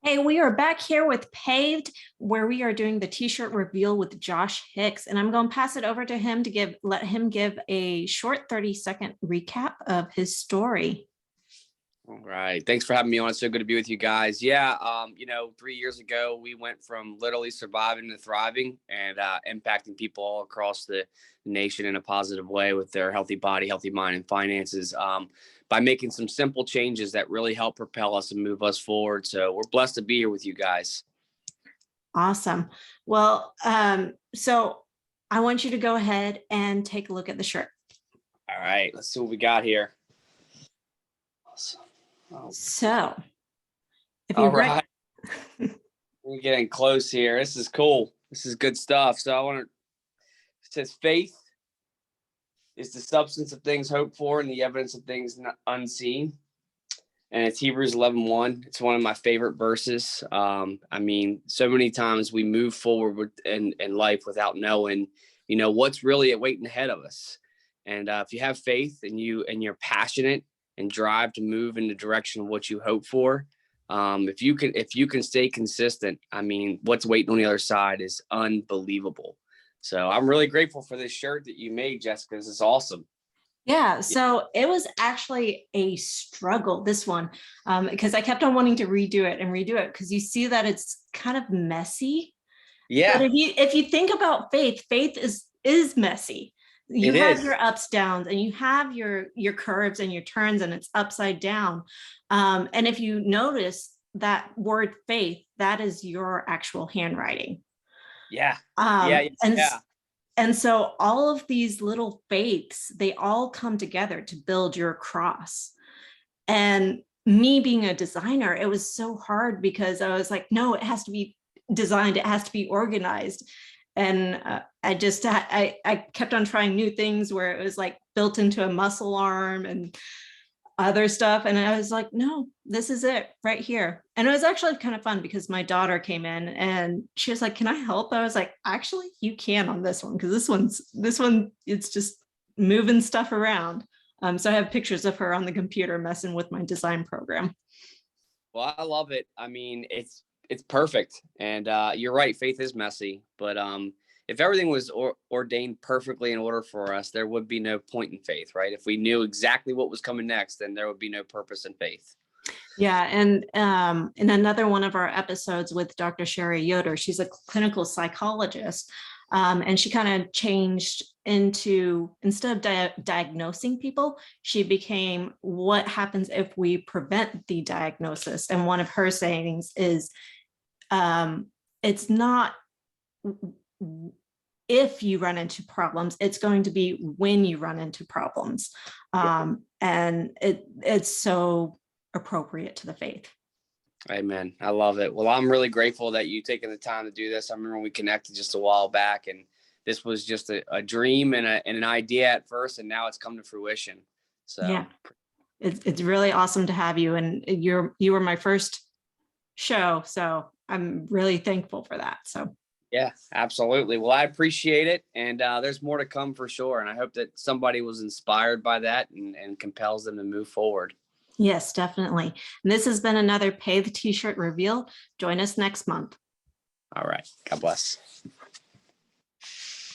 Hey, we are back here with Paved, where we are doing the t-shirt reveal with Josh Hicks, and I'm going to pass it over to him to let him give a short 30-second recap of his story. All right. Thanks for having me on. It's so good to be with you guys. Yeah. 3 years ago, we went from literally surviving to thriving and impacting people all across the nation in a positive way with their healthy body, healthy mind, and finances by making some simple changes that really help propel us and move us forward. So we're blessed to be here with you guys. Awesome. Well, so I want you to go ahead and take a look at the shirt. All right. Let's see what we got here. Awesome. So if All you're ready. right. We're getting close here. This is cool. This is good stuff. So it says faith is the substance of things hoped for and the evidence of things not unseen. And it's Hebrews 11:1. It's one of my favorite verses. So many times we move forward in life without knowing, what's really waiting ahead of us. And if you have faith and you're passionate and drive to move in the direction of what you hope for, if you can stay consistent, what's waiting on the other side is unbelievable. So I'm really grateful for this shirt that you made, Jessica. This is awesome. Yeah, so it was actually a struggle, this one, because I kept on wanting to redo it because you see that it's kind of messy. Yeah. But if you think about faith is messy. You have your ups, downs, and you have your curves and your turns, and it's upside down. And if you notice that word faith, that is your actual handwriting. Yeah. And so all of these little faiths, they all come together to build your cross. And me being a designer, it was so hard because I was like, no, it has to be designed, it has to be organized. And I kept on trying new things where it was like built into a muscle arm and other stuff. And I was like, no, this is it right here. And it was actually kind of fun because my daughter came in and she was like, can I help? I was like, actually, you can on this one, because this one, it's just moving stuff around. So I have pictures of her on the computer messing with my design program. Well, I love it. It's perfect. And you're right, faith is messy. But if everything was ordained perfectly in order for us, there would be no point in faith, right? If we knew exactly what was coming next, then there would be no purpose in faith. Yeah, and in another one of our episodes with Dr. Sherry Yoder, she's a clinical psychologist, and she kind of changed into, instead of diagnosing people, she became what happens if we prevent the diagnosis. And one of her sayings is, it's not if you run into problems, it's going to be when you run into problems. And it's so appropriate to the faith. Amen. I love it. Well, I'm really grateful that you taking the time to do this. I remember when we connected just a while back, and this was just a dream and an idea at first, and now it's come to fruition. So yeah, it's really awesome to have you. And you were my first show, so I'm really thankful for that. So yeah, absolutely. Well, I appreciate it. And there's more to come for sure. And I hope that somebody was inspired by that and compels them to move forward. Yes, definitely. And this has been another Pay the T-shirt reveal. Join us next month. All right. God bless.